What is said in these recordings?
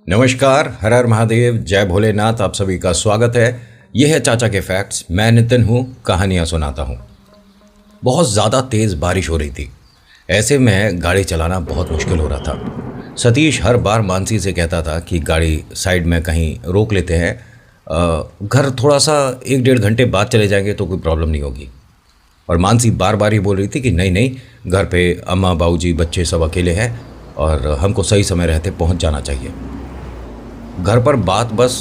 नमस्कार, हर हर महादेव, जय भोलेनाथ। आप सभी का स्वागत है। यह है चाचा के फैक्ट्स। मैं नितिन हूँ, कहानियाँ सुनाता हूँ। बहुत ज़्यादा तेज़ बारिश हो रही थी। ऐसे में गाड़ी चलाना बहुत मुश्किल हो रहा था। सतीश हर बार मानसी से कहता था कि गाड़ी साइड में कहीं रोक लेते हैं, घर थोड़ा सा 1-1.5 घंटे बाद चले जाएंगे तो कोई प्रॉब्लम नहीं होगी। और मानसी बार बार ही बोल रही थी कि नहीं नहीं, घर पे अम्मा बाबूजी बच्चे सब अकेले हैं और हमको सही समय रहते पहुंच जाना चाहिए। घर पर बात बस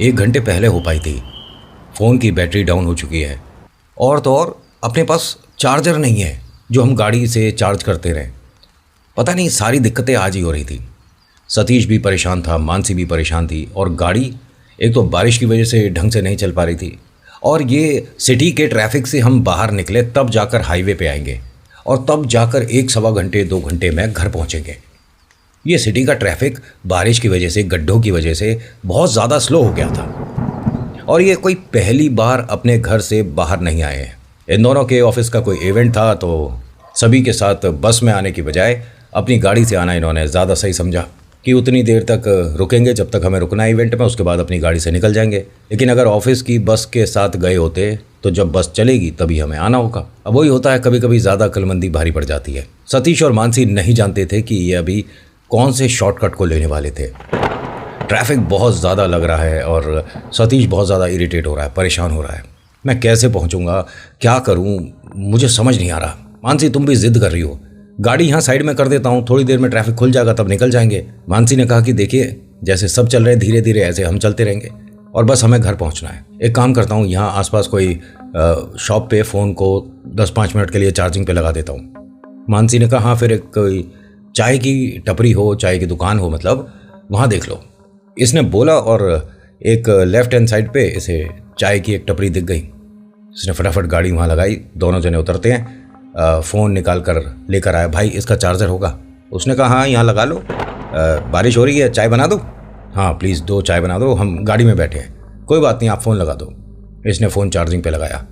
1 घंटे पहले हो पाई थी। फ़ोन की बैटरी डाउन हो चुकी है और तो और अपने पास चार्जर नहीं है जो हम गाड़ी से चार्ज करते रहें। पता नहीं, सारी दिक्कतें आज ही हो रही थी। सतीश भी परेशान था, मानसी भी परेशान थी और गाड़ी एक तो बारिश की वजह से ढंग से नहीं चल पा रही थी और ये सिटी के ट्रैफिक से हम बाहर निकले तब जाकर हाईवे पे आएंगे और तब जाकर 1-1.25 घंटे 2 घंटे में घर पहुँचेंगे। ये सिटी का ट्रैफिक बारिश की वजह से, गड्ढों की वजह से बहुत ज़्यादा स्लो हो गया था और ये कोई पहली बार अपने घर से बाहर नहीं आए हैं। इन दोनों के ऑफिस का कोई इवेंट था तो सभी के साथ बस में आने की बजाय अपनी गाड़ी से आना इन्होंने ज़्यादा सही समझा कि उतनी देर तक रुकेंगे जब तक हमें रुकना है इवेंट में, उसके बाद अपनी गाड़ी से निकल जाएंगे। लेकिन अगर ऑफिस की बस के साथ गए होते तो जब बस चलेगी तभी हमें आना होगा। अब वही होता है, कभी कभी ज़्यादा अक्लमंदी भारी पड़ जाती है। सतीश और मानसी नहीं जानते थे कि ये अभी कौन से शॉर्टकट को लेने वाले थे। ट्रैफिक बहुत ज़्यादा लग रहा है और सतीश बहुत ज़्यादा इरिटेट हो रहा है, परेशान हो रहा है। मैं कैसे पहुंचूंगा, क्या करूं, मुझे समझ नहीं आ रहा। मानसी, तुम भी ज़िद कर रही हो। गाड़ी यहाँ साइड में कर देता हूँ, थोड़ी देर में ट्रैफिक खुल जाएगा तब निकल जाएंगे। मानसी ने कहा कि देखिए, जैसे सब चल रहे हैं धीरे धीरे ऐसे हम चलते रहेंगे और बस हमें घर पहुँचना है। एक काम करता हूँ, यहाँ आसपास कोई शॉप पे फ़ोन को 10-5 मिनट के लिए चार्जिंग पे लगा देता हूँ। मानसी ने कहा हाँ, फिर एक कोई चाय की टपरी हो, चाय की दुकान हो, मतलब वहाँ देख लो। इसने बोला और एक लेफ्ट हैंड साइड पे इसे चाय की एक टपरी दिख गई। इसने फटाफट गाड़ी वहाँ लगाई। दोनों जने उतरते हैं, फ़ोन निकाल कर लेकर आया। भाई, इसका चार्जर होगा? उसने कहा हाँ, यहाँ लगा लो। बारिश हो रही है, चाय बना दो? हाँ प्लीज़ 2 चाय बना दो, हम गाड़ी में बैठे हैं। कोई बात नहीं, आप फ़ोन लगा दो। इसने फ़ोन चार्जिंग पे लगाया।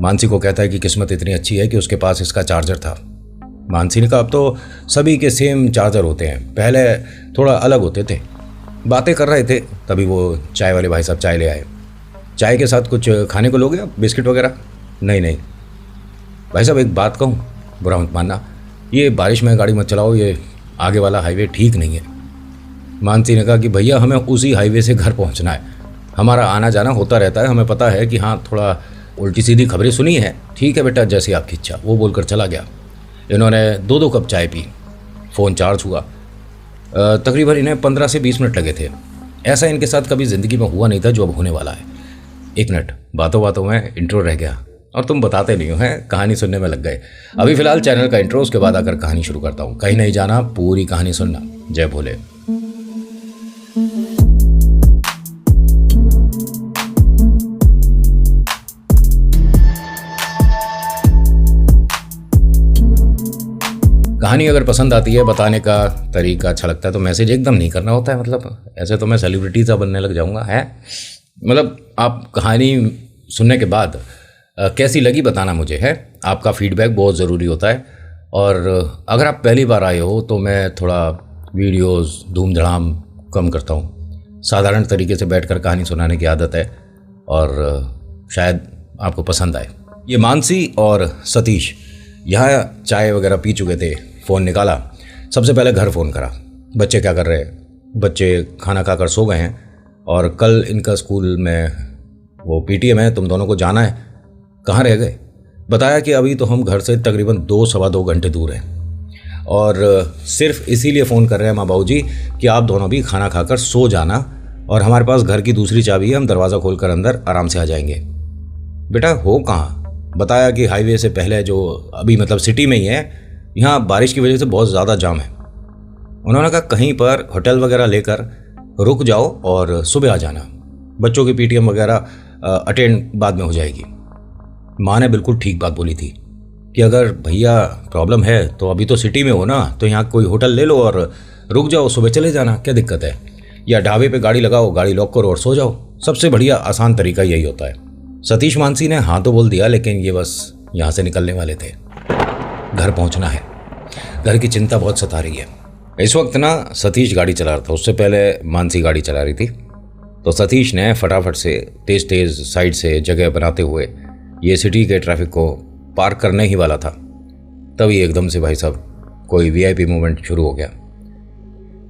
मानसी को कहता है कि किस्मत इतनी अच्छी है कि उसके पास इसका चार्जर था। मानसी ने कहा अब तो सभी के सेम चार्जर होते हैं, पहले थोड़ा अलग होते थे। बातें कर रहे थे तभी वो चाय वाले भाई साहब चाय ले आए। चाय के साथ कुछ खाने को लोगे आप, बिस्किट वगैरह? नहीं नहीं भाई साहब, एक बात कहूँ, बुरा मत मानना, ये बारिश में गाड़ी मत चलाओ, ये आगे वाला हाईवे ठीक नहीं है। मानसी ने कहा कि भैया, हमें उसी हाईवे से घर पहुँचना है, हमारा आना जाना होता रहता है, हमें पता है कि हाँ थोड़ा उल्टी सीधी खबरें सुनी है। ठीक है बेटा, जैसी आपकी इच्छा। वो बोलकर चला गया। इन्होंने 2-2 कप चाय पी। फ़ोन चार्ज हुआ। तकरीबन इन्हें 15 से 20 मिनट लगे थे। ऐसा इनके साथ कभी ज़िंदगी में हुआ नहीं था जो अब होने वाला है। 1 मिनट, बातों बातों में इंट्रो रह गया और तुम बताते नहीं हो, हैं कहानी सुनने में लग गए। अभी फ़िलहाल चैनल का इंट्रो, उसके बाद आकर कहानी शुरू करता हूँ। कहीं नहीं जाना, पूरी कहानी सुनना। जय भोले। कहानी अगर पसंद आती है, बताने का तरीका अच्छा लगता है तो मैसेज एकदम नहीं करना होता है। मतलब ऐसे तो मैं सेलिब्रिटी सा बनने लग जाऊंगा, है। मतलब आप कहानी सुनने के बाद कैसी लगी बताना मुझे, है। आपका फीडबैक बहुत ज़रूरी होता है। और अगर आप पहली बार आए हो तो मैं थोड़ा वीडियोस धूम धड़ाम कम करता हूँ। साधारण तरीके से बैठकर कहानी सुनाने की आदत है और शायद आपको पसंद आए। ये मानसी और सतीश यहाँ चाय वगैरह पी चुके थे। फ़ोन निकाला, सबसे पहले घर फ़ोन करा। बच्चे क्या कर रहे हैं? बच्चे खाना खाकर सो गए हैं और कल इनका स्कूल में वो पीटीएम है, तुम दोनों को जाना है। कहाँ रह गए? बताया कि अभी तो हम घर से तकरीबन 2-2.25 घंटे दूर हैं और सिर्फ इसीलिए फ़ोन कर रहे हैं माँ बाबू जी कि आप दोनों भी खाना खाकर सो जाना और हमारे पास घर की दूसरी चाबी है, हम दरवाज़ा खोलकर अंदर आराम से आ जाएंगे। बेटा हो कहाँ? बताया कि हाईवे से पहले जो अभी मतलब सिटी में ही है, यहाँ बारिश की वजह से बहुत ज़्यादा जाम है। उन्होंने कहा कहीं पर होटल वगैरह लेकर रुक जाओ और सुबह आ जाना, बच्चों की पीटीएम वगैरह अटेंड बाद में हो जाएगी। माँ ने बिल्कुल ठीक बात बोली थी कि अगर भैया प्रॉब्लम है तो अभी तो सिटी में हो ना, तो यहाँ कोई होटल ले लो और रुक जाओ, सुबह चले जाना, क्या दिक्कत है। या ढाबे पे गाड़ी लगाओ, गाड़ी लॉक करो और सो जाओ। सबसे बढ़िया आसान तरीका यही होता है। सतीश मानसी ने हाँ तो बोल दिया, लेकिन ये बस यहाँ से निकलने वाले थे। घर पहुँचना है, घर की चिंता बहुत सता रही है। इस वक्त ना सतीश गाड़ी चला रहा था, उससे पहले मानसी गाड़ी चला रही थी। तो सतीश ने फटाफट से तेज़ तेज़ साइड से जगह बनाते हुए ये सिटी के ट्रैफिक को पार करने ही वाला था, तभी एकदम से भाई साहब कोई वीआईपी मूवमेंट शुरू हो गया।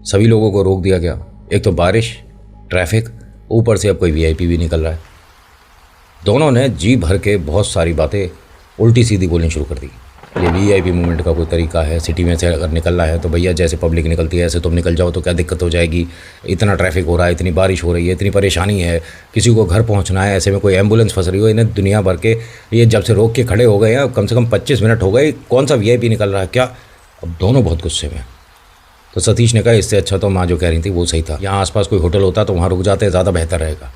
सभी लोगों को रोक दिया गया। एक तो बारिश, ट्रैफिक, ऊपर से अब कोई वीआईपी भी निकल रहा है। दोनों ने जी भर के बहुत सारी बातें उल्टी सीधी बोलनी शुरू कर दी। ये वीआईपी मूवमेंट का कोई तरीका है? सिटी में से अगर निकलना है तो भैया जैसे पब्लिक निकलती है ऐसे तुम निकल जाओ, तो क्या दिक्कत हो जाएगी? इतना ट्रैफिक हो रहा है, इतनी बारिश हो रही है, इतनी परेशानी है, किसी को घर पहुंचना है, ऐसे में कोई एम्बुलेंस फंस रही हो, इन्हें दुनिया भर के ये जब से रोक के खड़े हो गए हैं, कम से कम 25 मिनट हो गए, कौन सा वीआईपी निकल रहा है क्या? अब दोनों बहुत गुस्से में। तो सतीश ने कहा इससे अच्छा तो माँ जो कह रही थी वो सही था, यहाँ आसपास कोई होटल होता तो वहाँ रुक जाते, ज़्यादा बेहतर रहेगा।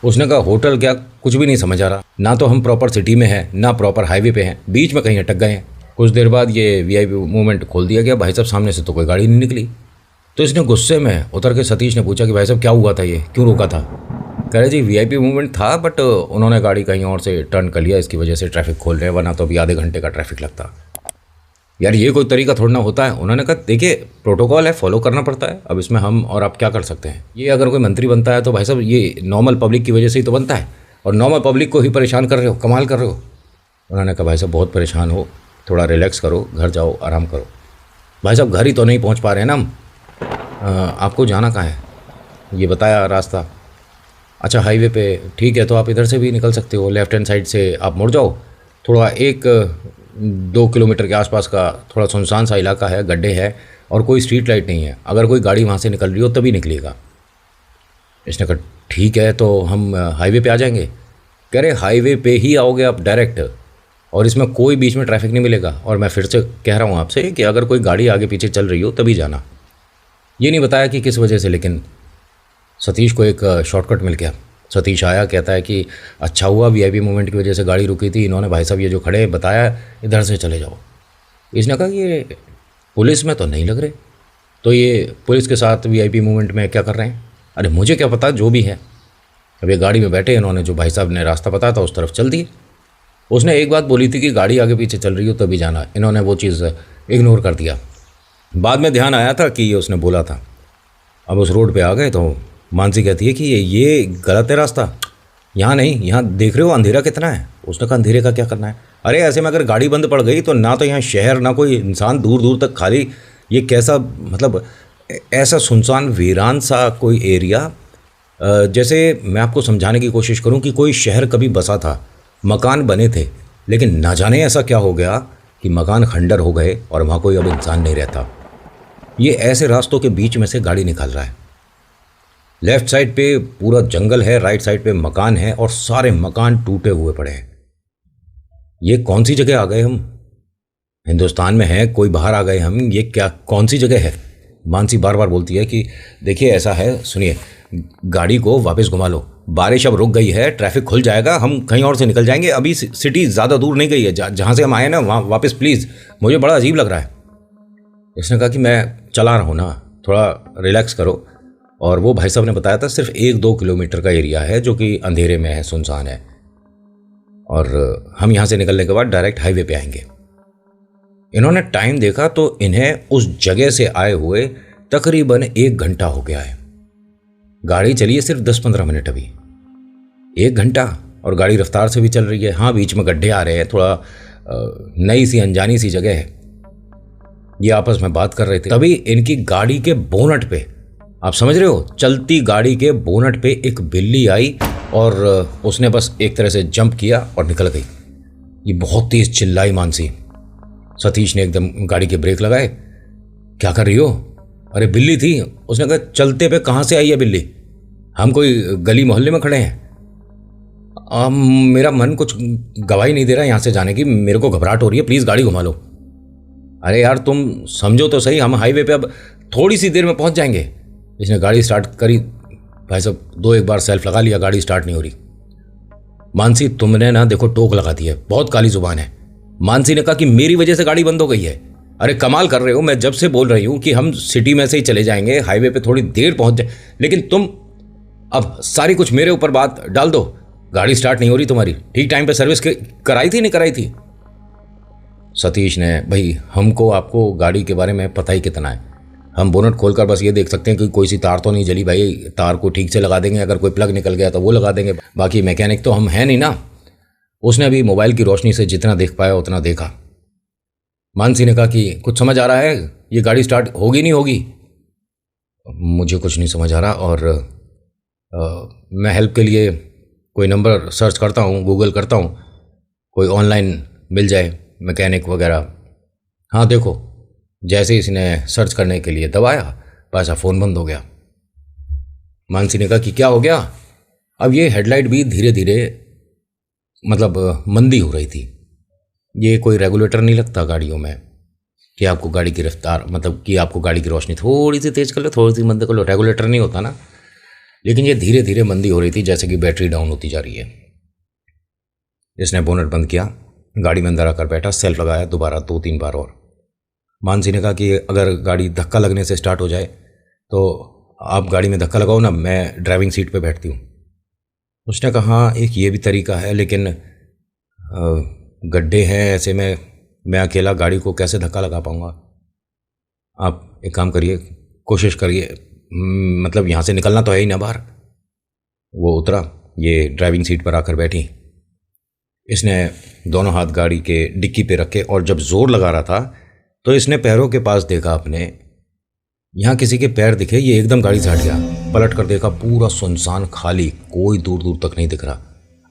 उसने कहा होटल क्या, कुछ भी नहीं समझ आ रहा, ना तो हम प्रॉपर सिटी में हैं ना प्रॉपर हाईवे पे हैं, बीच में कहीं अटक गए हैं। कुछ देर बाद ये वीआईपी मूवमेंट खोल दिया गया। भाई साहब सामने से तो कोई गाड़ी नहीं निकली। तो इसने गुस्से में उतर के सतीश ने पूछा कि भाई साहब क्या हुआ था, ये क्यों रोका था? कह रहे जी वीआईपी मूवमेंट था बट उन्होंने गाड़ी कहीं और से टर्न कर लिया, इसकी वजह से ट्रैफिक खोल रहे हैं, वरना तो अभी आधे घंटे का ट्रैफिक लगता। यार ये कोई तरीका थोड़ा ना होता है। उन्होंने कहा देखिए प्रोटोकॉल है, फॉलो करना पड़ता है, अब इसमें हम और आप क्या कर सकते हैं? ये अगर कोई मंत्री बनता है तो भाई साहब ये नॉर्मल पब्लिक की वजह से ही तो बनता है, और नॉर्मल पब्लिक को ही परेशान कर रहे हो, कमाल कर रहे हो। उन्होंने कहा भाई साहब बहुत परेशान हो, थोड़ा रिलैक्स करो, घर जाओ, आराम करो। भाई साहब घर ही तो नहीं पहुंच पा रहे हैं ना हम। आपको जाना कहाँ है? ये बताया रास्ता। अच्छा हाईवे पे, ठीक है, तो आप इधर से भी निकल सकते हो, लेफ्ट हैंड साइड से आप मुड़ जाओ, थोड़ा 1-2 किलोमीटर के आसपास का थोड़ा सुनसान सा इलाका है, गड्ढे है और कोई स्ट्रीट लाइट नहीं है, अगर कोई गाड़ी वहाँ से निकल रही हो तभी निकलेगा। इसने कहा ठीक है, तो हम हाईवे पे आ जाएंगे। कह रहे हाईवे पे ही आओगे आप डायरेक्ट, और इसमें कोई बीच में ट्रैफिक नहीं मिलेगा, और मैं फिर से कह रहा हूँ आपसे कि अगर कोई गाड़ी आगे पीछे चल रही हो तभी जाना। ये नहीं बताया कि किस वजह से, लेकिन सतीश को एक शॉर्टकट मिल गया। सतीश आया, कहता है कि अच्छा हुआ वीआईपी मूवमेंट की वजह से गाड़ी रुकी थी, इन्होंने भाई साहब ये जो खड़े बताया इधर से चले जाओ। इसने कहा ये पुलिस में तो नहीं लग रहे, तो ये पुलिस के साथ वीआईपी मूवमेंट में क्या कर रहे हैं? अरे मुझे क्या पता, जो भी है। अब ये गाड़ी में बैठे, इन्होंने जो भाई साहब ने रास्ता बताया था उस तरफ चल दिए। उसने एक बात बोली थी कि गाड़ी आगे पीछे चल रही हो तभी जाना, इन्होंने वो चीज़ इग्नोर कर दिया। बाद में ध्यान आया था कि ये उसने बोला था। अब उस रोड पे आ गए तो मानसी कहती है कि ये गलत है रास्ता, यहाँ नहीं, यहाँ देख रहे हो अंधेरा कितना है। उसने कहा अंधेरे का क्या करना है? अरे ऐसे में अगर गाड़ी बंद पड़ गई तो ना तो यहाँ शहर ना कोई इंसान, दूर दूर तक खाली, ये कैसा मतलब ऐसा सुनसान वीरान सा कोई एरिया। जैसे मैं आपको समझाने की कोशिश करूँ कि कोई शहर कभी बसा था, मकान बने थे, लेकिन ना जाने ऐसा क्या हो गया कि मकान खंडर हो गए और वहाँ कोई अब इंसान नहीं रहता। ये ऐसे रास्तों के बीच में से गाड़ी निकाल रहा है। लेफ़्ट साइड पे पूरा जंगल है, राइट साइड पे मकान है और सारे मकान टूटे हुए पड़े हैं। ये कौन सी जगह आ गए हम? हिंदुस्तान में है, कोई बाहर आ गए हम? ये क्या कौन सी जगह है? मानसी बार बार बोलती है कि देखिए ऐसा है, सुनिए, गाड़ी को वापस घुमा लो, बारिश अब रुक गई है, ट्रैफिक खुल जाएगा, हम कहीं और से निकल जाएंगे, अभी सिटी ज़्यादा दूर नहीं गई है, जहाँ से हम आए ना वहाँ वापस प्लीज़, मुझे बड़ा अजीब लग रहा है। इसने कहा कि मैं चला रहा हूँ ना, थोड़ा रिलैक्स करो। और वो भाई साहब ने बताया था सिर्फ 1-2 किलोमीटर का एरिया है जो कि अंधेरे में है, सुनसान है, और हम यहाँ से निकलने के बाद डायरेक्ट हाईवे पे आएंगे। इन्होंने टाइम देखा तो इन्हें उस जगह से आए हुए तकरीबन 1 घंटा हो गया है। गाड़ी चली है सिर्फ 10-15 मिनट, अभी 1 घंटा, और गाड़ी रफ्तार से भी चल रही है। हाँ बीच में गड्ढे आ रहे हैं, थोड़ा नई सी अनजानी सी जगह है। ये आपस में बात कर रहे थे, तभी इनकी गाड़ी के बोनट पे, आप समझ रहे हो, चलती गाड़ी के बोनट पे एक बिल्ली आई और उसने बस एक तरह से जंप किया और निकल गई। ये बहुत तेज चिल्लाई मानसी। सतीश ने एकदम गाड़ी के ब्रेक लगाए। क्या कर रही हो? अरे बिल्ली थी। उसने कहा चलते पे कहाँ से आई है बिल्ली? हम कोई गली मोहल्ले में खड़े हैं। मेरा मन कुछ गवाही नहीं दे रहा यहाँ से जाने की, मेरे को घबराहट हो रही है, प्लीज़ गाड़ी घुमा लो। अरे यार तुम समझो तो सही, हम हाईवे पे अब थोड़ी सी देर में पहुँच जाएंगे। इसने गाड़ी स्टार्ट करी, भाई साहब 2-1 बार सेल्फ लगा लिया, गाड़ी स्टार्ट नहीं हो रही। मानसी तुमने ना देखो टोक लगा दी है, बहुत काली जुबान है। मानसी ने कहा कि मेरी वजह से गाड़ी बंद हो गई है। अरे कमाल कर रहे हो, मैं जब से बोल रही हूँ कि हम सिटी में से ही चले जाएंगे, हाईवे पे थोड़ी देर पहुँच जाए, लेकिन तुम अब सारी कुछ मेरे ऊपर बात डाल दो। गाड़ी स्टार्ट नहीं हो रही तुम्हारी, ठीक टाइम पे सर्विस कराई थी नहीं कराई थी? सतीश ने, भाई हमको आपको गाड़ी के बारे में पता ही कितना है, हम बोनट खोलकर बस ये देख सकते हैं कि कोई सी तार तो नहीं जली भाई, तार को ठीक से लगा देंगे, अगर कोई प्लग निकल गया तो वो लगा देंगे, बाकी मैकेनिक तो हम हैं नहीं ना। उसने अभी मोबाइल की रोशनी से जितना देख पाया उतना देखा। मानसी ने कहा कि कुछ समझ आ रहा है, ये गाड़ी स्टार्ट होगी नहीं होगी? मुझे कुछ नहीं समझ आ रहा, और मैं हेल्प के लिए कोई नंबर सर्च करता हूँ, गूगल करता हूँ, कोई ऑनलाइन मिल जाए मैकेनिक वगैरह। हाँ देखो, जैसे इसने सर्च करने के लिए दबाया, पासा फ़ोन बंद हो गया। मानसी ने कहा कि क्या हो गया? अब ये हेडलाइट भी धीरे धीरे मतलब मंदी हो रही थी। ये कोई रेगुलेटर नहीं लगता गाड़ियों में कि आपको गाड़ी की रफ्तार, मतलब कि आपको गाड़ी की रोशनी थोड़ी सी तेज़ कर लो, थोड़ी सी मंद कर लो, रेगुलेटर नहीं होता ना। लेकिन ये धीरे धीरे मंदी हो रही थी, जैसे कि बैटरी डाउन होती जा रही है। इसने बोनट बंद किया, गाड़ी में अंदर आकर बैठा, सेल्फ लगाया दोबारा 2-3 बार। और मानसी ने कहा कि अगर गाड़ी धक्का लगने से स्टार्ट हो जाए तो आप गाड़ी में धक्का लगाओ ना, मैं ड्राइविंग सीट पे बैठती हूँ। उसने कहा हाँ, एक ये भी तरीका है, लेकिन गड्ढे हैं ऐसे में, मैं अकेला गाड़ी को कैसे धक्का लगा पाऊँगा? आप एक काम करिए, कोशिश करिए, मतलब यहाँ से निकलना तो है ही ना बाहर। वो उतरा, ये ड्राइविंग सीट पर आकर बैठी। इसने दोनों हाथ गाड़ी के डिक्की पे रखे और जब जोर लगा रहा था तो इसने पैरों के पास देखा अपने, यहाँ किसी के पैर दिखे। ये एकदम गाड़ी से हट गया, पलट कर देखा, पूरा सुनसान खाली, कोई दूर दूर तक नहीं दिख रहा।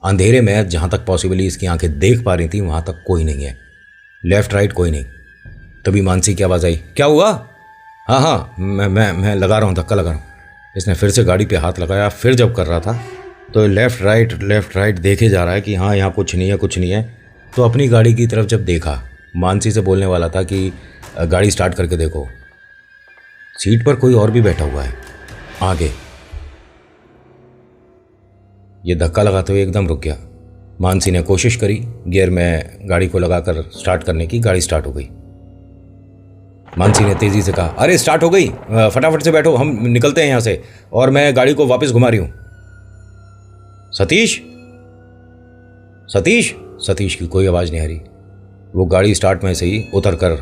अंधेरे में जहाँ तक पॉसिबली इसकी आंखें देख पा रही थी वहाँ तक कोई नहीं है, लेफ्ट राइट कोई नहीं। तभी मानसी की आवाज़ आई, क्या हुआ? हाँ हाँ, मैं लगा रहा हूँ, धक्का लगा रहा हूँ। इसने फिर से गाड़ी पे हाथ लगाया, फिर जब कर रहा था तो लेफ़्ट राइट देखे जा रहा है कि हाँ यहाँ कुछ नहीं है, कुछ नहीं है। तो अपनी गाड़ी की तरफ जब देखा, मानसी से बोलने वाला था कि गाड़ी स्टार्ट करके देखो। सीट पर कोई और भी बैठा हुआ है आगे। ये धक्का लगाते हुए एकदम रुक गया। मानसी ने कोशिश करी गियर में गाड़ी को लगाकर स्टार्ट करने की, गाड़ी स्टार्ट हो गई। मानसी ने तेजी से कहा, अरे स्टार्ट हो गई, फटाफट से बैठो, हम निकलते हैं यहाँ से, और मैं गाड़ी को वापस घुमा रही हूँ। सतीश सतीश सतीश की कोई आवाज़ नहीं आ रही। वो गाड़ी स्टार्ट में से ही उतर कर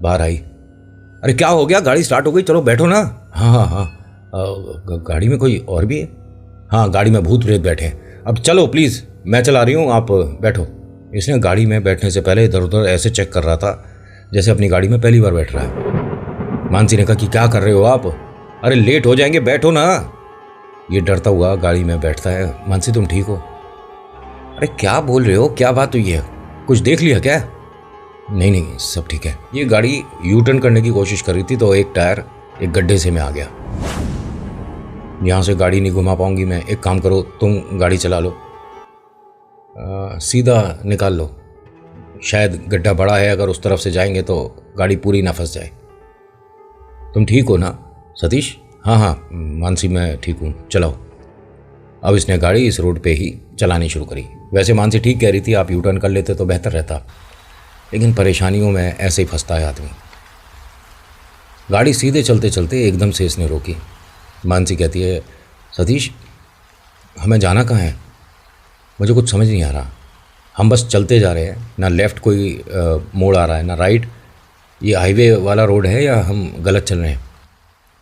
बाहर आई। अरे क्या हो गया, गाड़ी स्टार्ट हो गई, चलो बैठो ना। हाँ हाँ हाँ, गाड़ी में कोई और भी है? हाँ, गाड़ी में भूत प्रेत बैठे हैं। अब चलो प्लीज़, मैं चला रही हूँ, आप बैठो। इसने गाड़ी में बैठने से पहले इधर उधर ऐसे चेक कर रहा था जैसे अपनी गाड़ी में पहली बार बैठ रहा है। मानसी ने कहा कि क्या कर रहे हो आप? अरे लेट हो जाएंगे, बैठो ना। ये डरता हुआ गाड़ी में बैठता है। मानसी तुम ठीक हो? अरे क्या बोल रहे हो, क्या बात हुई है, कुछ देख लिया क्या? नहीं नहीं, सब ठीक है। ये गाड़ी यू टर्न करने की कोशिश कर रही थी तो एक टायर एक गड्ढे से में आ गया। यहाँ से गाड़ी नहीं घुमा पाऊंगी मैं, एक काम करो, तुम गाड़ी चला लो, सीधा निकाल लो, शायद गड्ढा बड़ा है, अगर उस तरफ से जाएंगे तो गाड़ी पूरी ना फंस जाए। तुम ठीक हो ना सतीश? हाँ हाँ मानसी, मैं ठीक हूँ, चलाओ। अब इसने गाड़ी इस रोड पे ही चलानी शुरू करी। वैसे मानसी ठीक कह रही थी, आप यू टर्न कर लेते तो बेहतर रहता, लेकिन परेशानियों में ऐसे ही फंसता है आदमी। गाड़ी सीधे चलते चलते एकदम से इसने रोकी। मानसी कहती है, सतीश हमें जाना कहाँ है? मुझे कुछ समझ नहीं आ रहा, हम बस चलते जा रहे हैं, ना लेफ़्ट कोई मोड़ आ रहा है ना राइट, ये हाईवे वाला रोड है या हम गलत चल रहे हैं?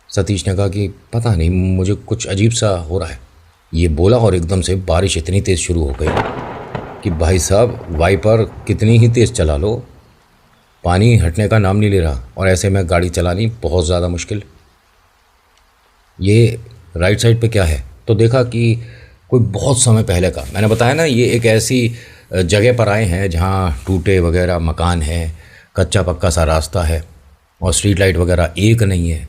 सतीश ने कहा कि पता नहीं, मुझे कुछ अजीब सा हो रहा है। ये बोला और एकदम से बारिश इतनी तेज़ शुरू हो गई कि भाई साहब वाइपर कितनी ही तेज़ चला लो, पानी हटने का नाम नहीं ले रहा, और ऐसे में गाड़ी चलानी बहुत ज़्यादा मुश्किल। ये राइट साइड पे क्या है? तो देखा कि कोई बहुत समय पहले का, मैंने बताया ना, ये एक ऐसी जगह पर आए हैं जहाँ टूटे वगैरह मकान हैं, कच्चा पक्का सा रास्ता है और स्ट्रीट लाइट वगैरह एक नहीं है।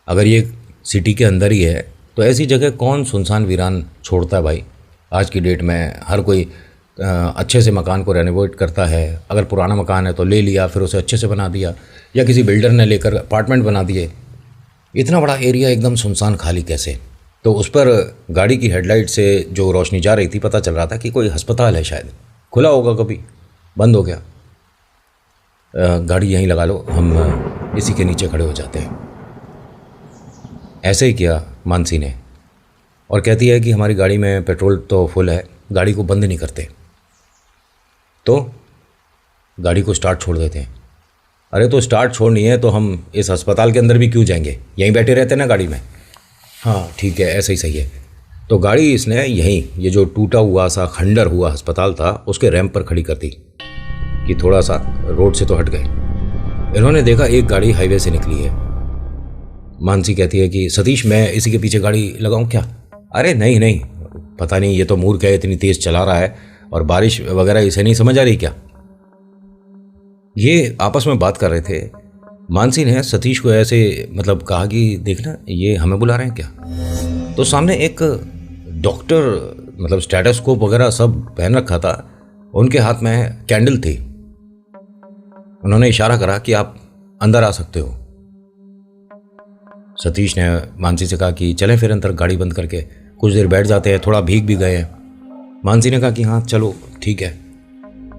अगर ये सिटी के अंदर ही है तो ऐसी जगह कौन सुनसान वीरान छोड़ता है भाई? आज की डेट में हर कोई अच्छे से मकान को रेनोवेट करता है। अगर पुराना मकान है तो ले लिया, फिर उसे अच्छे से बना दिया, या किसी बिल्डर ने लेकर अपार्टमेंट बना दिए। इतना बड़ा एरिया एकदम सुनसान खाली कैसे? तो उस पर गाड़ी की हेडलाइट से जो रोशनी जा रही थी, पता चल रहा था कि कोई अस्पताल है, शायद खुला होगा, कभी बंद हो गया। गाड़ी यहीं लगा लो, हम इसी के नीचे खड़े हो जाते हैं। ऐसे ही किया मानसी ने, और कहती है कि हमारी गाड़ी में पेट्रोल तो फुल है, गाड़ी को बंद नहीं करते, तो गाड़ी को स्टार्ट छोड़ देते हैं। अरे तो स्टार्ट छोड़नी है तो हम इस अस्पताल के अंदर भी क्यों जाएंगे, यहीं बैठे रहते ना गाड़ी में। हाँ ठीक है, ऐसा ही सही है। तो गाड़ी इसने यहीं, ये जो टूटा हुआ सा खंडर हुआ अस्पताल था उसके रैंप पर खड़ी कर दी कि थोड़ा सा रोड से तो हट गए। इन्होंने देखा एक गाड़ी हाईवे से निकली है। मानसी कहती है कि सतीश मैं इसी के पीछे गाड़ी लगाऊं क्या। अरे नहीं नहीं, पता नहीं ये तो मूर्ख है, इतनी तेज चला रहा है और बारिश वगैरह इसे नहीं समझ आ रही क्या। ये आपस में बात कर रहे थे। मानसी ने सतीश को ऐसे मतलब कहा कि देखना ये हमें बुला रहे हैं क्या। तो सामने एक डॉक्टर मतलब स्टेथोस्कोप वगैरह सब पहन रखा था, उनके हाथ में कैंडल थी। उन्होंने इशारा करा कि आप अंदर आ सकते हो। सतीश ने मानसी से कहा कि चलें फिर अंदर, गाड़ी बंद करके कुछ देर बैठ जाते हैं, थोड़ा भीग भी गए हैं। मानसी ने कहा कि हाँ चलो ठीक है।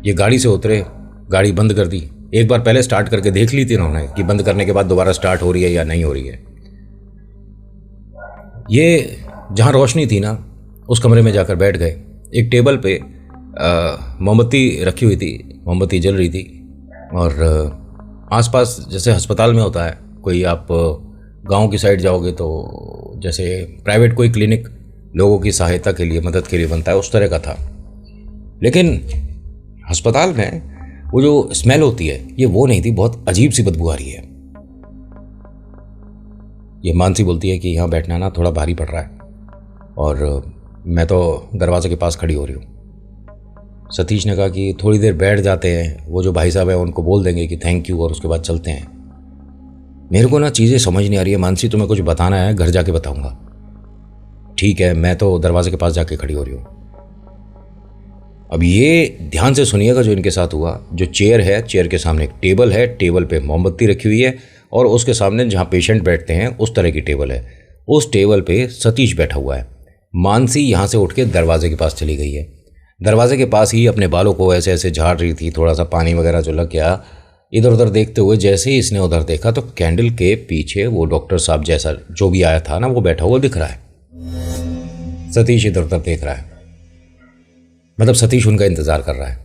ये गाड़ी से उतरे, गाड़ी बंद कर दी। एक बार पहले स्टार्ट करके देख ली थी इन्होंने कि बंद करने के बाद दोबारा स्टार्ट हो रही है या नहीं हो रही है। ये जहाँ रोशनी थी ना उस कमरे में जाकर बैठ गए। एक टेबल पे मोमबत्ती रखी हुई थी, मोमबत्ती जल रही थी और आसपास जैसे अस्पताल में होता है कोई, आप गांव की साइड जाओगे तो जैसे प्राइवेट कोई क्लिनिक लोगों की सहायता के लिए, मदद के लिए बनता है, उस तरह का था। लेकिन अस्पताल में वो जो स्मेल होती है ये वो नहीं थी, बहुत अजीब सी बदबू आ रही है। ये मानसी बोलती है कि यहाँ बैठना ना थोड़ा भारी पड़ रहा है और मैं तो दरवाजे के पास खड़ी हो रही हूँ। सतीश ने कहा कि थोड़ी देर बैठ जाते हैं, वो जो भाई साहब हैं उनको बोल देंगे कि थैंक यू और उसके बाद चलते हैं। मेरे को ना चीज़ें समझ नहीं आ रही है मानसी, तुम्हें कुछ बताना है घर जाके बताऊंगा। ठीक है, मैं तो दरवाजे के पास जाके खड़ी हो रही हूँ। अब ये ध्यान से सुनिएगा जो इनके साथ हुआ। जो चेयर है, चेयर के सामने एक टेबल है, टेबल पे मोमबत्ती रखी हुई है और उसके सामने जहाँ पेशेंट बैठते हैं उस तरह की टेबल है, उस टेबल पे सतीश बैठा हुआ है। मानसी यहाँ से उठ के दरवाजे के पास चली गई है। दरवाजे के पास ही अपने बालों को ऐसे ऐसे झाड़ रही थी, थोड़ा सा पानी वगैरह जो लग गया, इधर उधर देखते हुए जैसे ही इसने उधर देखा तो कैंडल के पीछे वो डॉक्टर साहब जैसा जो भी आया था ना वो बैठा हुआ दिख रहा है। सतीश इधर उधर देख रहा है, मतलब सतीश उनका इंतजार कर रहा है।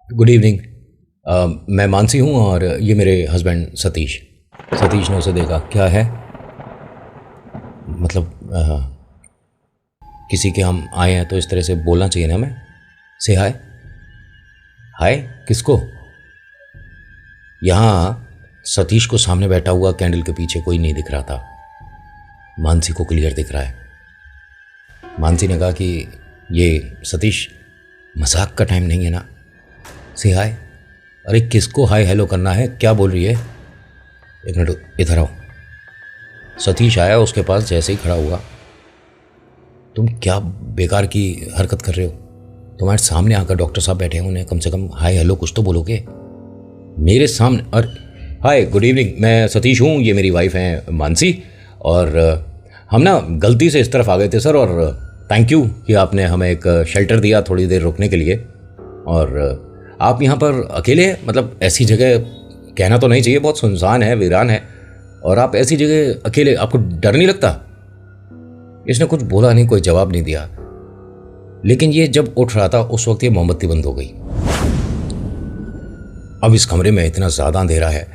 गुड इवनिंग, मैं मानसी हूँ और ये मेरे हस्बैंड सतीश। सतीश ने उसे देखा, क्या है मतलब किसी के हम आए हैं तो इस तरह से बोलना चाहिए ना हमें, से हाय। हाय किसको? यहाँ सतीश को सामने बैठा हुआ कैंडल के पीछे कोई नहीं दिख रहा था, मानसी को क्लियर दिख रहा है। मानसी ने कहा कि ये सतीश मजाक का टाइम नहीं है ना, से हाय। अरे किसको हाय हेलो करना है, क्या बोल रही है? एक मिनट इधर आओ। सतीश आया उसके पास, जैसे ही खड़ा हुआ, तुम क्या बेकार की हरकत कर रहे हो? तुम्हारे सामने आकर डॉक्टर साहब बैठे हैं, उन्हें कम से कम हाय हेलो कुछ तो बोलोगे मेरे सामने। और हाय गुड इवनिंग, मैं सतीश हूँ, ये मेरी वाइफ हैं मानसी, और हम ना गलती से इस तरफ आ गए थे सर, और थैंक यू कि आपने हमें एक शेल्टर दिया थोड़ी देर रुकने के लिए। और आप यहाँ पर अकेले हैं, मतलब ऐसी जगह कहना तो नहीं चाहिए, बहुत सुनसान है, वीरान है, और आप ऐसी जगह अकेले, आपको डर नहीं लगता? इसने कुछ बोला नहीं, कोई जवाब नहीं दिया। लेकिन ये जब उठ रहा था उस वक्त ये मोमबत्ती बंद हो गई। अब इस कमरे में इतना ज़्यादा अंधेरा है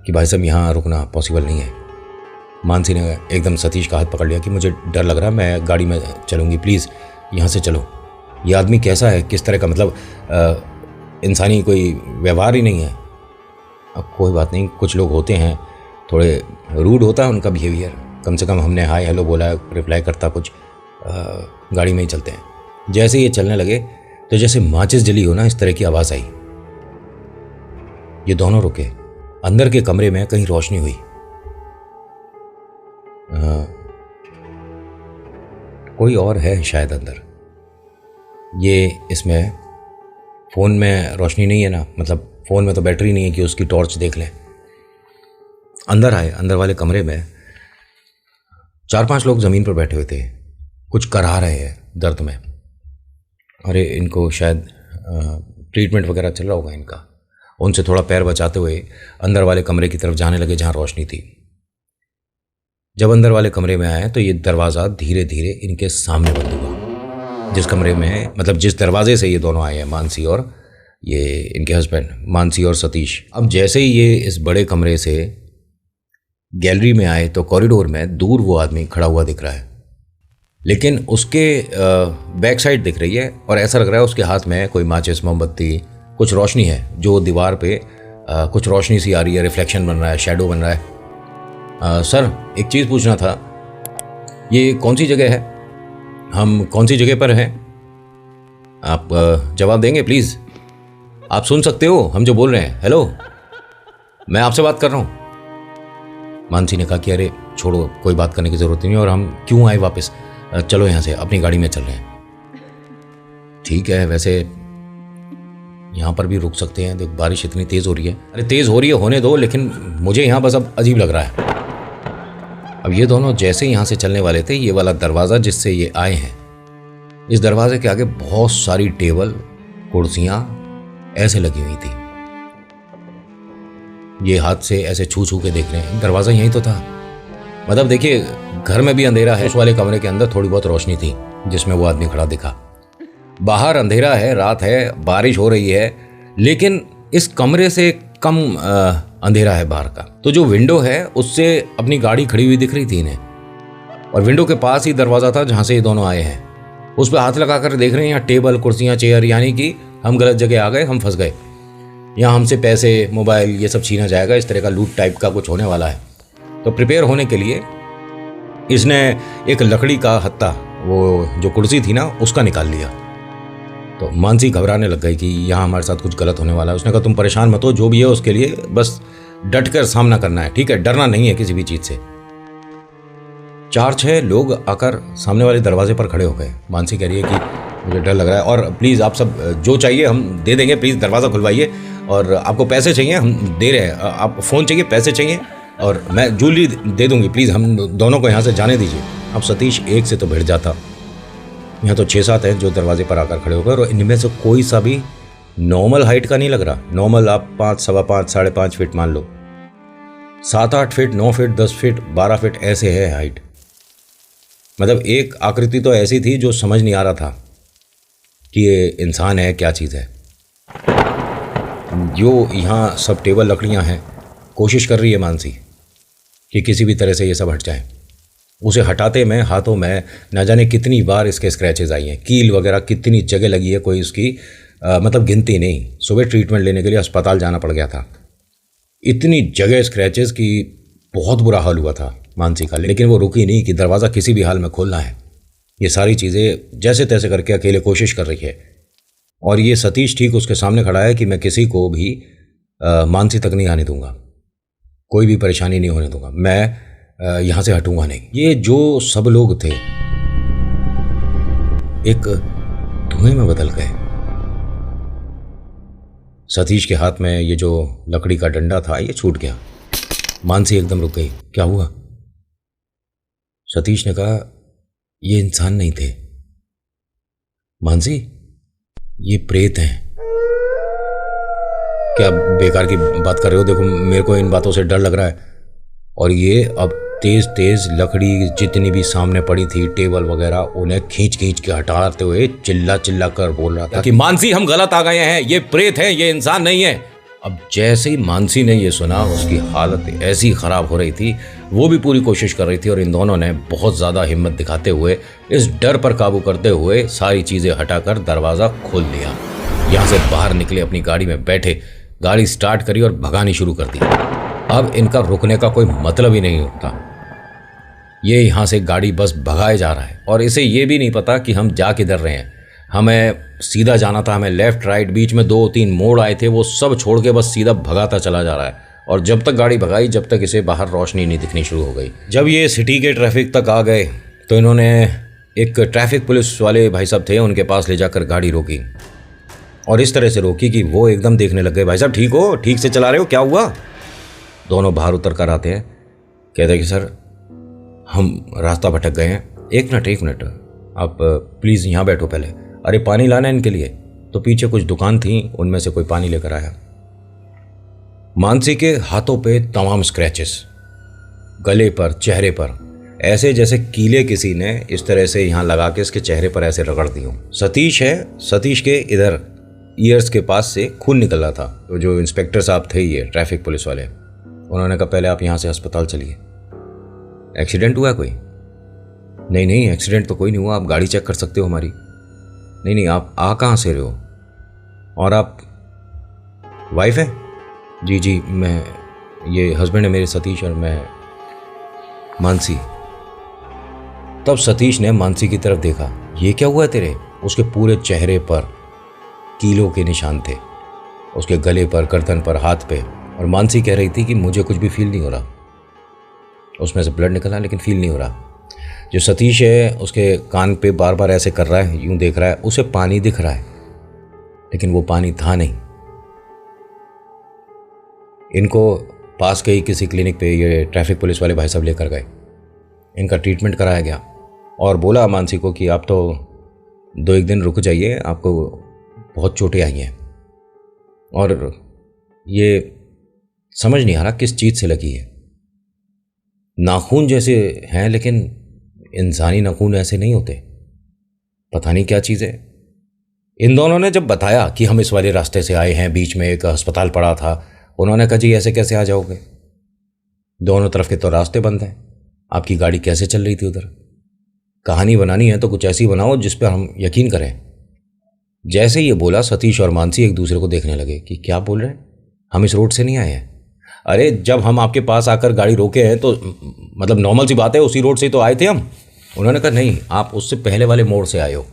कि भाई साहब यहाँ रुकना पॉसिबल नहीं है। मानसी ने एकदम सतीश का हाथ पकड़ लिया कि मुझे डर लग रहा है, मैं गाड़ी में चलूँगी, प्लीज़ यहाँ से चलो। ये आदमी कैसा है, किस तरह का, मतलब इंसानी कोई व्यवहार ही नहीं है। अब कोई बात नहीं, कुछ लोग होते हैं थोड़े रूड होता है उनका बिहेवियर, कम से कम हमने हाय हेलो बोला, रिप्लाई करता कुछ, गाड़ी में ही चलते हैं। जैसे ये चलने लगे तो जैसे माचिस जली हो ना, इस तरह की आवाज़ आई। ये दोनों रुके। अंदर के कमरे में कहीं रोशनी हुई। कोई और है शायद अंदर। ये इसमें फ़ोन में रोशनी नहीं है ना, मतलब फ़ोन में तो बैटरी नहीं है कि उसकी टॉर्च देख लें। अंदर आए, अंदर वाले कमरे में 4-5 लोग ज़मीन पर बैठे हुए थे, कुछ करा रहे हैं दर्द में। अरे इनको शायद ट्रीटमेंट वगैरह चल रहा होगा इनका। उनसे थोड़ा पैर बचाते हुए अंदर वाले कमरे की तरफ जाने लगे जहाँ रोशनी थी। जब अंदर वाले कमरे में आए तो ये दरवाज़ा धीरे धीरे इनके सामने बंद हुआ। जिस कमरे में, मतलब जिस दरवाजे से ये दोनों आए हैं, मानसी और ये इनके हस्बैंड मानसी और सतीश। अब जैसे ही ये इस बड़े कमरे से गैलरी में आए तो कॉरिडोर में दूर वो आदमी खड़ा हुआ दिख रहा है, लेकिन उसके बैक साइड दिख रही है और ऐसा लग रहा है उसके हाथ में कोई माचिस, मोमबत्ती, कुछ रोशनी है जो दीवार पे कुछ रोशनी सी आ रही है, रिफ्लेक्शन बन रहा है, शैडो बन रहा है। सर एक चीज़ पूछना था, ये कौन सी जगह है, हम कौन सी जगह पर हैं? आप जवाब देंगे प्लीज़? आप सुन सकते हो हम जो बोल रहे हैं? हेलो, मैं आपसे बात कर रहा हूँ। मानसी ने कहा कि अरे छोड़ो, कोई बात करने की ज़रूरत नहीं है और हम क्यों आए वापस, चलो यहाँ से अपनी गाड़ी में चल रहे हैं। ठीक है, वैसे यहाँ पर भी रुक सकते हैं, देख बारिश इतनी तेज़ हो रही है। अरे तेज़ हो रही है होने दो, लेकिन मुझे यहाँ बस अब अजीब लग रहा है। अब ये दोनों जैसे यहाँ से चलने वाले थे, ये वाला दरवाज़ा जिससे ये आए हैं, इस दरवाजे के आगे बहुत सारी टेबल कुर्सियाँ ऐसे लगी हुई थी। ये हाथ से ऐसे छू छू के देख रहे हैं, दरवाज़ा यहीं तो था। मतलब देखिए, घर में भी अंधेरा है, उस वाले कमरे के अंदर थोड़ी बहुत रोशनी थी जिसमें वो आदमी खड़ा दिखा। बाहर अंधेरा है, रात है, बारिश हो रही है, लेकिन इस कमरे से कम अंधेरा है बाहर का। तो जो विंडो है उससे अपनी गाड़ी खड़ी हुई दिख रही थी इन्हें, और विंडो के पास ही दरवाज़ा था जहाँ से ये दोनों आए हैं। उस पर हाथ लगा कर देख रहे हैं, यहाँ टेबल, कुर्सियाँ, चेयर, यानी कि हम गलत जगह आ गए, हम फंस गए, यहाँ हमसे पैसे, मोबाइल, ये सब छीना जाएगा, इस तरह का लूट टाइप का कुछ होने वाला है। तो प्रिपेयर होने के लिए इसने एक लकड़ी का हत्ता, वो जो कुर्सी थी ना, उसका निकाल लिया। तो मानसी घबराने लग गई कि यहाँ हमारे साथ कुछ गलत होने वाला है। उसने कहा तुम परेशान मत हो, जो भी है उसके लिए बस डट कर सामना करना है, ठीक है, डरना नहीं है किसी भी चीज़ से। 4-6 लोग आकर सामने वाले दरवाजे पर खड़े हो गए। मानसी कह रही है कि मुझे डर लग रहा है और प्लीज़ आप सब जो चाहिए हम दे देंगे, प्लीज़ दरवाज़ा खुलवाइए, और आपको पैसे चाहिए हम दे रहे हैं, आप फ़ोन चाहिए, पैसे चाहिए, और मैं ज्वेलरी दे दूंगी, प्लीज़ हम दोनों को यहाँ से जाने दीजिए। अब सतीश एक से तो भिड़ जाता, यहाँ तो 6-7 हैं जो दरवाजे पर आकर खड़े हो गए, और इनमें से कोई सा भी नॉर्मल हाइट का नहीं लग रहा। नॉर्मल आप 5, सवा 5, साढ़े 5 फीट मान लो, 7-8 फीट, 9 फीट, 10 फीट, 12 फीट ऐसे है हाइट। मतलब एक आकृति तो ऐसी थी जो समझ नहीं आ रहा था कि ये इंसान है क्या चीज़ है। जो यहाँ सब टेबल लकड़ियाँ हैं, कोशिश कर रही है मानसी कि किसी भी तरह से ये सब हट जाए। उसे हटाते में हाथों में न जाने कितनी बार इसके स्क्रैचेस आई हैं, कील वगैरह कितनी जगह लगी है, कोई उसकी मतलब गिनती नहीं। सुबह ट्रीटमेंट लेने के लिए अस्पताल जाना पड़ गया था, इतनी जगह स्क्रैचेस की बहुत बुरा हाल हुआ था मानसी का। लेकिन वो रुकी नहीं कि दरवाज़ा किसी भी हाल में खोलना है। ये सारी चीज़ें जैसे तैसे करके अकेले कोशिश कर रही है, और ये सतीश ठीक उसके सामने खड़ा है कि मैं किसी को भी मानसी तक नहीं आने दूंगा, कोई भी परेशानी नहीं होने दूंगा, मैं यहाँ से हटूंगा नहीं। ये जो सब लोग थे एक धुएं में बदल गए। सतीश के हाथ में ये जो लकड़ी का डंडा था ये छूट गया। मानसी एकदम रुक गई, क्या हुआ? सतीश ने कहा ये इंसान नहीं थे मानसी, ये प्रेत हैं। क्या बेकार की बात कर रहे हो? देखो मेरे को इन बातों से डर लग रहा है। और ये अब तेज तेज लकड़ी जितनी भी सामने पड़ी थी, टेबल वगैरह, उन्हें खींच खींच के हटाते हुए चिल्ला चिल्ला कर बोल रहा था कि मानसी हम गलत आ गए हैं, ये प्रेत हैं, ये इंसान नहीं है। अब जैसे ही मानसी ने ये सुना, उसकी हालत ऐसी खराब हो रही थी, वो भी पूरी कोशिश कर रही थी, और इन दोनों ने बहुत ज़्यादा हिम्मत दिखाते हुए, इस डर पर काबू करते हुए सारी चीज़ें हटाकर दरवाज़ा खोल दिया। यहाँ से बाहर निकले, अपनी गाड़ी में बैठे, गाड़ी स्टार्ट करी और भगानी शुरू कर दी। अब इनका रुकने का कोई मतलब ही नहीं होता, ये यहाँ से गाड़ी बस भगाए जा रहा है, और इसे ये भी नहीं पता कि हम जा किधर रहे हैं। हमें सीधा जाना था, हमें लेफ्ट राइट, बीच में 2-3 मोड़ आए थे, वो सब छोड़ के बस सीधा भगाता चला जा रहा है। और जब तक गाड़ी भगाई, जब तक इसे बाहर रोशनी नहीं दिखनी शुरू हो गई। जब ये सिटी के ट्रैफिक तक आ गए तो इन्होंने एक ट्रैफिक पुलिस वाले भाई साहब थे, उनके पास ले जाकर गाड़ी रोकी, और इस तरह से रोकी कि वो एकदम देखने लग गए, भाई साहब ठीक हो, ठीक से चला रहे हो, क्या हुआ? दोनों बाहर उतर कर आते हैं, कहते हैं कि सर हम रास्ता भटक गए हैं। एक मिनट आप प्लीज़ यहाँ बैठो पहले। अरे पानी लाना है इनके लिए। तो पीछे कुछ दुकान थी, उनमें से कोई पानी लेकर आया। मानसी के हाथों पे तमाम स्क्रैचेस, गले पर, चेहरे पर, ऐसे जैसे कीले किसी ने इस तरह से यहाँ लगा के इसके चेहरे पर ऐसे रगड़ दी हो। सतीश है, सतीश के इधर ईयर्स के पास से खून निकल रहा था। तो जो इंस्पेक्टर साहब थे, ये ट्रैफिक पुलिस वाले, उन्होंने कहा पहले आप यहाँ से अस्पताल चलिए। एक्सीडेंट हुआ है कोई? नहीं नहीं, एक्सीडेंट तो कोई नहीं हुआ, आप गाड़ी चेक कर सकते हो हमारी। नहीं नहीं, आप आ कहाँ से रहे हो? और आप वाइफ है? जी जी, मैं, ये हस्बैंड है मेरे सतीश, और मैं मानसी। तब सतीश ने मानसी की तरफ देखा। ये क्या हुआ है तेरे? उसके पूरे चेहरे पर कीलों के निशान थे, उसके गले पर, गर्दन पर, हाथ पे। और मानसी कह रही थी कि मुझे कुछ भी फील नहीं हो रहा। उसमें से ब्लड निकला लेकिन फील नहीं हो रहा। जो सतीश है उसके कान पे बार बार ऐसे कर रहा है, यूं देख रहा है, उसे पानी दिख रहा है लेकिन वो पानी था नहीं। इनको पास के ही किसी क्लिनिक पे ये ट्रैफिक पुलिस वाले भाई साहब लेकर गए। इनका ट्रीटमेंट कराया गया और बोला मानसी को कि आप तो 2-1 दिन रुक जाइए, आपको बहुत चोटें आई हैं। और ये समझ नहीं आ रहा किस चीज़ से लगी है। नाखून जैसे हैं लेकिन इंसानी नाखून ऐसे नहीं होते, पता नहीं क्या चीज़ है। इन दोनों ने जब बताया कि हम इस वाले रास्ते से आए हैं, बीच में एक अस्पताल पड़ा था, उन्होंने कहा जी ऐसे कैसे आ जाओगे, दोनों तरफ के तो रास्ते बंद हैं, आपकी गाड़ी कैसे चल रही थी उधर? कहानी बनानी है तो कुछ ऐसी बनाओ जिस पर हम यकीन करें। जैसे ये बोला, सतीश और मानसी एक दूसरे को देखने लगे कि क्या बोल रहे हैं, हम इस रोड से नहीं आए हैं। अरे जब हम आपके पास आकर गाड़ी रोके हैं तो मतलब नॉर्मल सी बात है, उसी रोड से तो आए थे हम। उन्होंने कहा नहीं, आप उससे पहले वाले मोड़ से आए हो,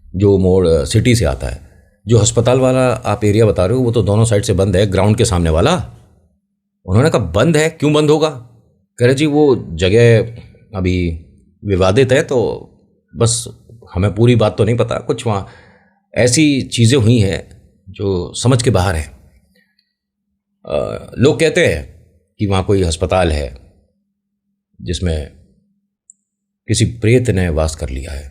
जो मोड़ सिटी से आता है। जो अस्पताल वाला आप एरिया बता रहे हो वो तो दोनों साइड से बंद है, ग्राउंड के सामने वाला। उन्होंने कहा बंद है, क्यों बंद होगा? कह रहे जी वो जगह अभी विवादित है, तो बस हमें पूरी बात तो नहीं पता, कुछ वहाँ ऐसी चीज़ें हुई हैं जो समझ के बाहर हैं। लोग कहते हैं कि वहाँ कोई अस्पताल है जिसमें किसी प्रेत ने वास कर लिया है।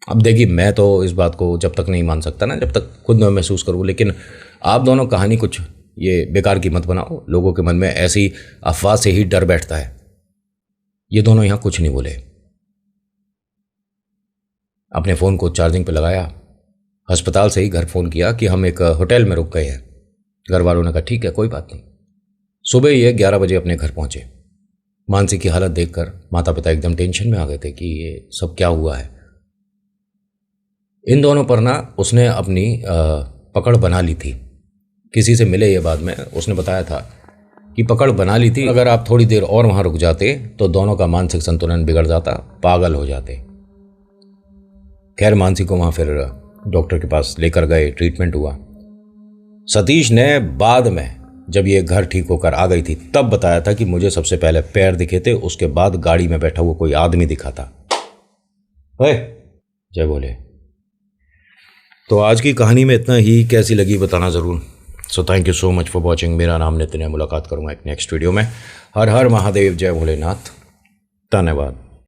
अब देखिए, मैं तो इस बात को जब तक नहीं मान सकता ना, जब तक खुद मैं महसूस करूँ। लेकिन आप दोनों कहानी कुछ ये बेकार की मत बनाओ, लोगों के मन में ऐसी अफवाह से ही डर बैठता है। ये दोनों यहाँ कुछ नहीं बोले, अपने फ़ोन को चार्जिंग पे लगाया, अस्पताल से ही घर फ़ोन किया कि हम एक होटल में रुक गए हैं। घर वालों ने कहा ठीक है, कोई बात नहीं। सुबह ये 11 बजे अपने घर पहुंचे। मानसी की हालत देखकर माता पिता एकदम टेंशन में आ गए थे कि ये सब क्या हुआ है। इन दोनों पर ना उसने अपनी पकड़ बना ली थी। किसी से मिले ये बाद में उसने बताया था कि पकड़ बना ली थी, अगर आप थोड़ी देर और वहाँ रुक जाते तो दोनों का मानसिक संतुलन बिगड़ जाता, पागल हो जाते। खैर मानसी को वहाँ फिर डॉक्टर के पास लेकर गए, ट्रीटमेंट हुआ। सतीश ने बाद में जब ये घर ठीक होकर आ गई थी तब बताया था कि मुझे सबसे पहले पैर दिखे थे, उसके बाद गाड़ी में बैठा हुआ कोई आदमी दिखा था। जय बोले। तो आज की कहानी में इतना ही, कैसी लगी बताना ज़रूर। So thank you so much for watching. मेरा नाम नितिन है, मुलाकात करूँगा एक नेक्स्ट वीडियो में। हर हर महादेव, जय भोलेनाथ, धन्यवाद।